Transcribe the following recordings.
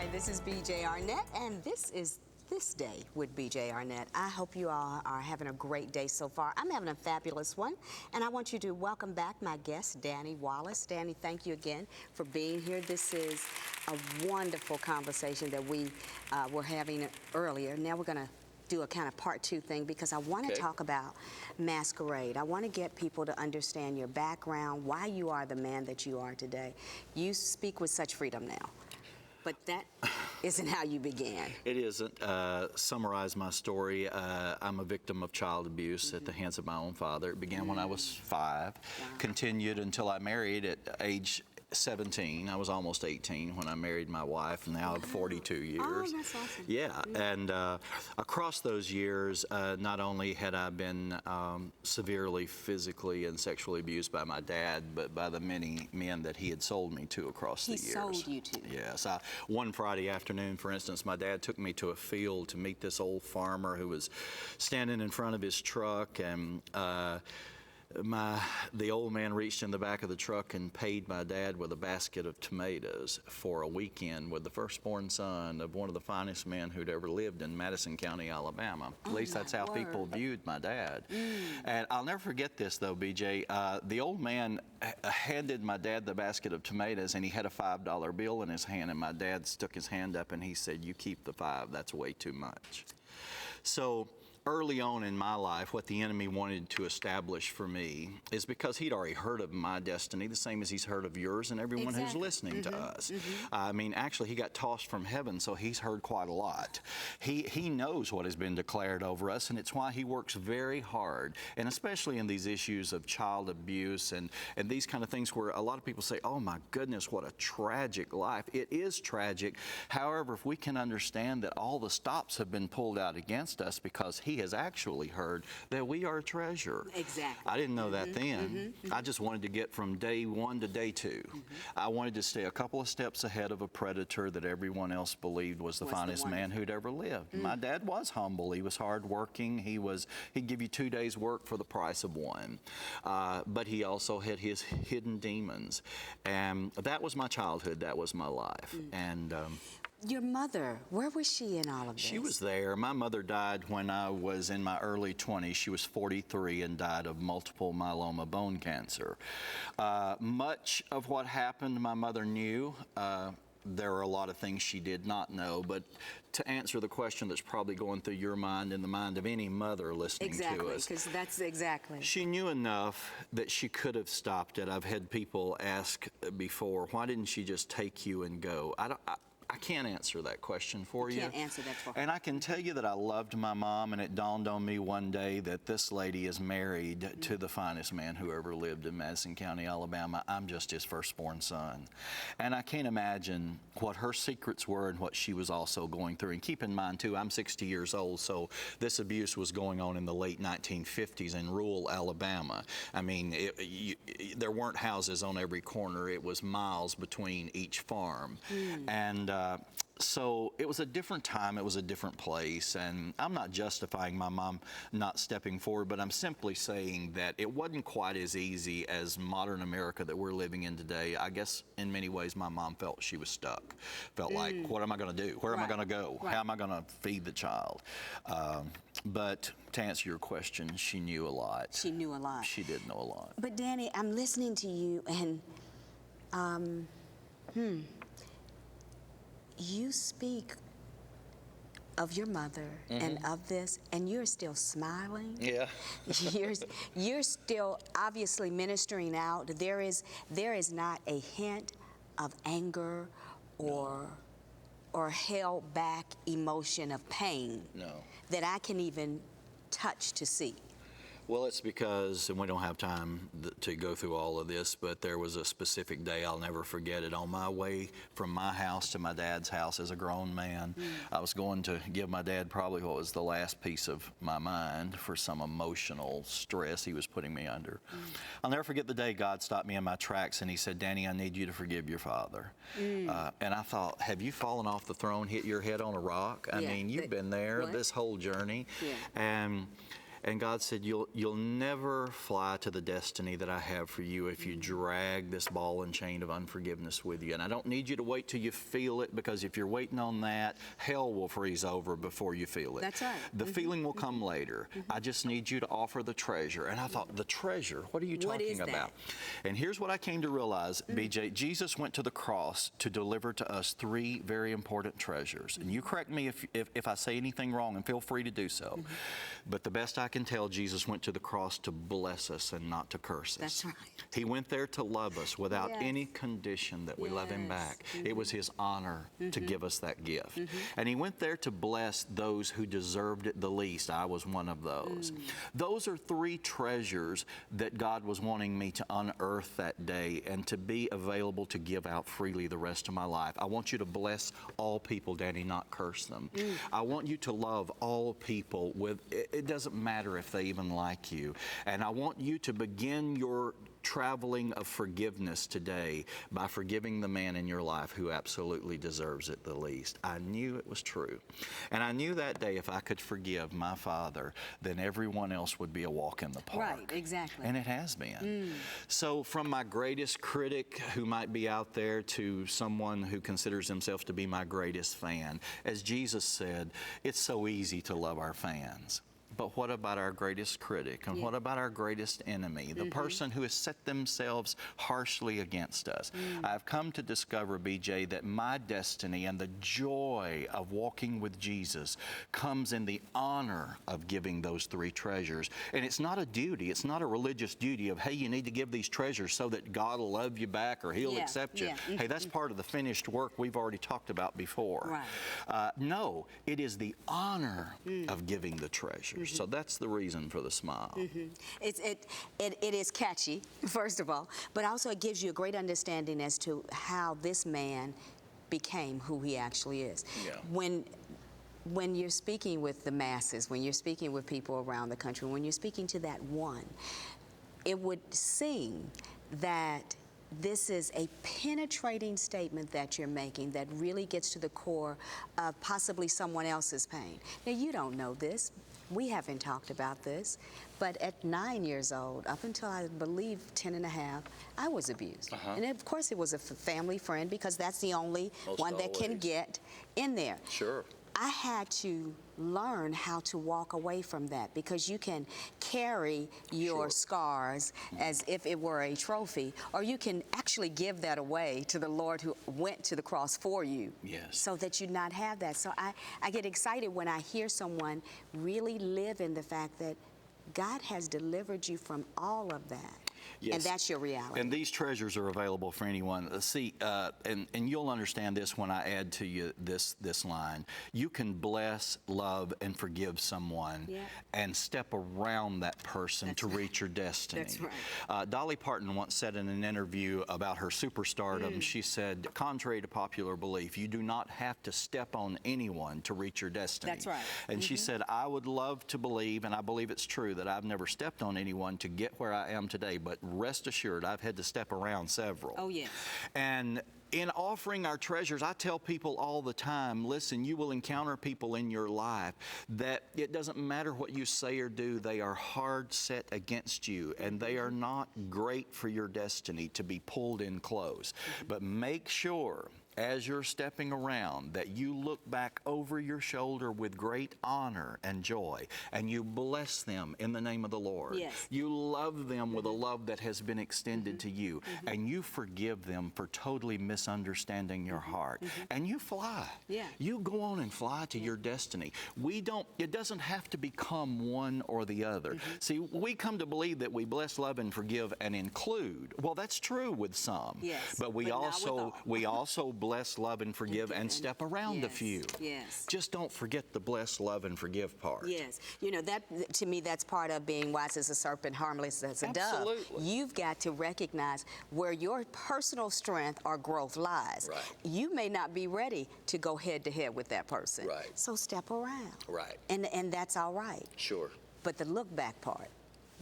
Hi, this is BJ Arnett, and this is This Day with BJ Arnett. I hope you all are having a great day so far. I'm having a fabulous one, and I want you to welcome back my guest, Danny Wallace. Danny, thank you again for being here. This is a wonderful conversation that we were having earlier. Now we're going to do a kind of part two thing because I want to talk about masquerade. I want to get people to understand your background, why you are the man that you are today. You speak with such freedom now, but that isn't how you began. It isn't. Summarize my story. I'm a victim of child abuse at the hands of my own father. It began when I was 5, continued until I married at age 17. I was almost 18 when I married my wife, and now 42 years. Oh, that's awesome. Yeah, and across those years, not only had I been severely physically and sexually abused by my dad, but by the many men that he had sold me to across the years. He sold you to? Yes. One Friday afternoon, for instance, my dad took me to a field to meet this old farmer who was standing in front of his truck, and the old man reached in the back of the truck and paid my dad with a basket of tomatoes for a weekend with the firstborn son of one of the finest men who'd ever lived in Madison County, Alabama. At least that's how people viewed my dad. And I'll never forget this, though, BJ. The old man handed my dad the basket of tomatoes, and he had a $5 bill in his hand, and my dad stuck his hand up and he said, "You keep the 5, that's way too much." So early on in my life, what the enemy wanted to establish for me is because he'd already heard of my destiny, the same as he's heard of yours and everyone who's listening to us. I mean, actually, he got tossed from heaven, so he's heard quite a lot. He knows what has been declared over us, and it's why he works very hard, and especially in these issues of child abuse and these kind of things where a lot of people say, "Oh my goodness, what a tragic life." It is tragic. However, if we can understand that all the stops have been pulled out against us because he has actually heard that we are a treasure. Exactly. I didn't know that then. I just wanted to get from day 1 to day 2. I wanted to stay a couple of steps ahead of a predator that everyone else believed was the finest man who'd ever lived. My dad was humble. He was hardworking. He'd give you 2 days' work for the price of 1. But he also had his hidden demons. And that was my childhood. That was my life. And your mother, where was she in all of this? she was there. My mother died when I was in my early 20s. She was 43 and died of multiple myeloma bone cancer. Much of what happened, my mother knew. There are a lot of things she did not know, but to answer the question that's probably going through your mind and the mind of any mother listening to us. Exactly, because that's exactly. She knew enough that she could have stopped it. I've had people ask before, why didn't she just take you and go? I can't answer that question for you. Can't answer that for her. And I can tell you that I loved my mom, and it dawned on me one day that this lady is married to the finest man who ever lived in Madison County, Alabama. I'm just his firstborn son. And I can't imagine what her secrets were and what she was also going through. And keep in mind, too, I'm 60 years old, so this abuse was going on in the late 1950s in rural Alabama. I mean, there weren't houses on every corner. It was miles between each farm. And so it was a different time, it was a different place, and I'm not justifying my mom not stepping forward, but I'm simply saying that it wasn't quite as easy as modern America that we're living in today. I guess in many ways my mom felt she was stuck, felt like, what am I going to do? Where am I going to go? How am I going to feed the child? But to answer your question, she knew a lot. She knew a lot. She did know a lot. But Danny, I'm listening to you, and you speak of your mother and of this, and you're still smiling. Yeah. you're still obviously ministering out. There is not a hint of anger or held back emotion of pain that I can even touch to see. Well, it's because, and we don't have time to go through all of this, but there was a specific day, I'll never forget it. On my way from my house to my dad's house as a grown man, I was going to give my dad probably what was the last piece of my mind for some emotional stress he was putting me under. I'll never forget the day God stopped me in my tracks and he said, "Danny, I need you to forgive your father." And I thought, have you fallen off the throne, hit your head on a rock? I mean, you've been there this whole journey. And God said, you'll never fly to the destiny that I have for you if you drag this ball and chain of unforgiveness with you. And I don't need you to wait till you feel it, because if you're waiting on that, hell will freeze over before you feel it. That's right. The feeling will come later. I just need you to offer the treasure. And I thought, the treasure? What are you talking about? And here's what I came to realize, BJ. Jesus went to the cross to deliver to us three very important treasures. And you correct me if I say anything wrong, and feel free to do so. But the best I can tell, Jesus went to the cross to bless us and not to curse us. That's right. He went there to love us without any condition that we love him back. It was his honor to give us that gift. And he went there to bless those who deserved it the least. I was one of those. Those are three treasures that God was wanting me to unearth that day and to be available to give out freely the rest of my life. I want you to bless all people, Danny, not curse them. I want you to love all people with, it doesn't matter if they even like you. And I want you to begin your traveling of forgiveness today by forgiving the man in your life who absolutely deserves it the least. I knew it was true. And I knew that day if I could forgive my father, then everyone else would be a walk in the park. Right, exactly. And it has been. So from my greatest critic who might be out there to someone who considers himself to be my greatest fan, as Jesus said, it's so easy to love our fans. But what about our greatest critic? And what about our greatest enemy? The person who has set themselves harshly against us. I've come to discover, BJ, that my destiny and the joy of walking with Jesus comes in the honor of giving those three treasures. And it's not a duty. It's not a religious duty of, hey, you need to give these treasures so that God will love you back or he'll accept you. Hey, that's part of the finished work we've already talked about before. Right. No, it is the honor of giving the treasures. So that's the reason for the smile. It is catchy, first of all, but also it gives you a great understanding as to how this man became who he actually is. When you're speaking with the masses, when you're speaking with people around the country, when you're speaking to that one, it would seem that this is a penetrating statement that you're making that really gets to the core of possibly someone else's pain. Now, you don't know this. We haven't talked about this, but at 9 years old, up until I believe 10 and a half, I was abused. And of course it was a family friend, because that's the only one that can get in there. Sure. I had to learn how to walk away from that, because you can carry your scars as if it were a trophy, or you can actually give that away to the Lord who went to the cross for you, so that you not have that. So I get excited when I hear someone really live in the fact that God has delivered you from all of that. And that's your reality. And these treasures are available for anyone. See, and you'll understand this when I add to you this line. You can bless, love, and forgive someone and step around that person to reach your destiny. That's right. Dolly Parton once said in an interview about her superstardom, she said, contrary to popular belief, you do not have to step on anyone to reach your destiny. That's right. And she said, I would love to believe, and I believe it's true, that I've never stepped on anyone to get where I am today, but rest assured, I've had to step around several. Oh, yes. And in offering our treasures, I tell people all the time, listen, you will encounter people in your life that it doesn't matter what you say or do, they are hard set against you, and they are not great for your destiny to be pulled in close. But make sure, as you're stepping around, that you look back over your shoulder with great honor and joy, and you bless them in the name of the Lord. You love them with a love that has been extended to you, and you forgive them for totally misunderstanding your heart. And you fly. You go on and fly to your destiny. It doesn't have to become one or the other. See, we come to believe that we bless, love, and forgive and include. Well, that's true with some. But we also bless, love, and forgive and step around a few. Just don't forget the bless, love, and forgive part. You know, that to me, that's part of being wise as a serpent, harmless as a dove. You've got to recognize where your personal strength or growth lies. You may not be ready to go head to head with that person. So step around. And that's all right. But the look back part,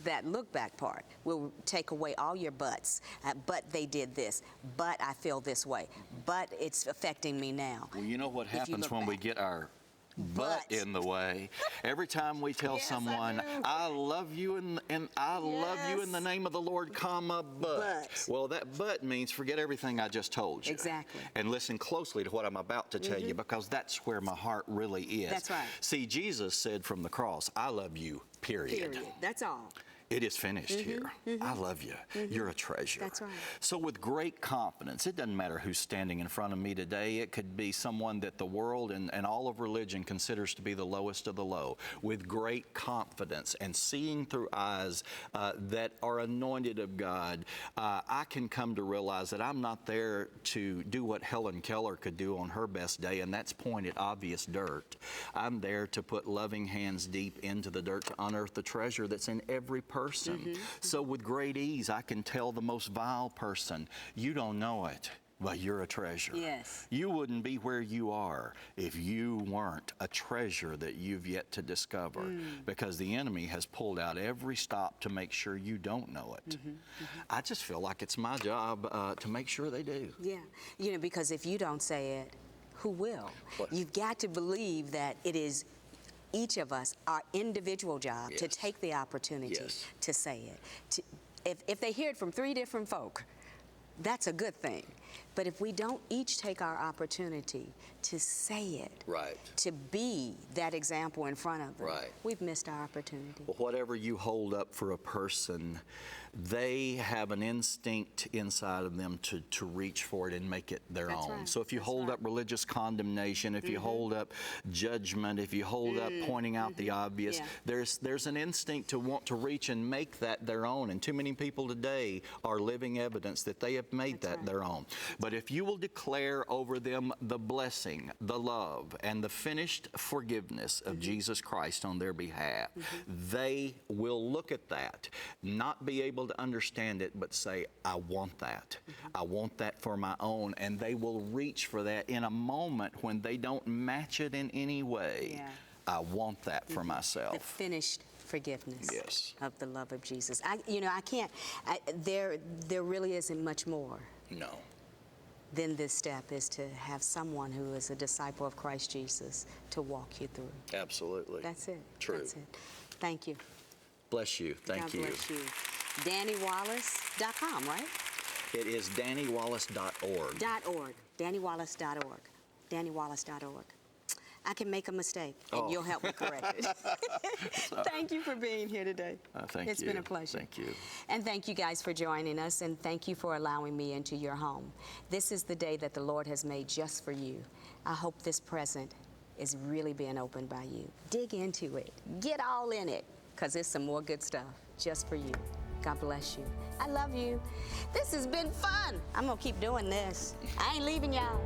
that look back part will take away all your buts. But they did this, but I feel this way, but it's affecting me now. Well, you know what happens when we get our but in the way. Every time we tell Yes, I someone, do. I love you and I love you in the Yes. name of the Lord, comma, but. But. Well, that but means forget everything I just told you. Exactly. And listen closely to what I'm about to tell you, because that's where my heart really is. That's right. See, Jesus said from the cross, I love you, period. That's all. It is finished here. I love you. You're a treasure. That's right. So with great confidence, it doesn't matter who's standing in front of me today. It could be someone that the world and all of religion considers to be the lowest of the low. With great confidence and seeing through eyes that are anointed of God, I can come to realize that I'm not there to do what Helen Keller could do on her best day, and that's point at obvious dirt. I'm there to put loving hands deep into the dirt to unearth the treasure that's in every person. So with great ease, I can tell the most vile person, you don't know it, but you're a treasure. Yes. You wouldn't be where you are if you weren't a treasure that you've yet to discover, because the enemy has pulled out every stop to make sure you don't know it. I just feel like it's my job to make sure they do. Yeah, you know, because if you don't say it, who will? What? You've got to believe that it is each of us, our individual job, to Yes. take the opportunity Yes. to say it. If they hear it from 3 different folk, that's a good thing. But if we don't each take our opportunity to say it, Right. to be that example in front of them, Right. we've missed our opportunity. Well, whatever you hold up for a person, they have an instinct inside of them to reach for it and make it their That's own. right. So if you That's hold right. up religious condemnation, if you hold up judgment, if you hold up pointing out the obvious, Yeah. there's an instinct to want to reach and make that their own. And too many people today are living evidence that they have made That's that right. their own. But if you will declare over them the blessing, the love, and the finished forgiveness of Jesus Christ on their behalf, they will look at that, not be able to understand it, but say, I want that. I want that for my own. And they will reach for that in a moment when they don't match it in any way. Yeah. I want that for The myself. finished forgiveness Yes. of the love of Jesus. There really isn't much more No. than this step, is to have someone who is a disciple of Christ Jesus to walk you through. Absolutely. That's it. True. That's it. Thank you. Bless you. Thank God you. bless you. DannyWallace.com, right? It is DannyWallace.org. .org. DannyWallace.org. DannyWallace.org. I can make a mistake, and Oh. you'll help me correct it. Thank you for being here today. Thank It's you. been a pleasure. Thank you. And thank you guys for joining us, and thank you for allowing me into your home. This is the day that the Lord has made just for you. I hope this present is really being opened by you. Dig into it. Get all in it, because there's some more good stuff just for you. God bless you. I love you. This has been fun. I'm going to keep doing this. I ain't leaving y'all.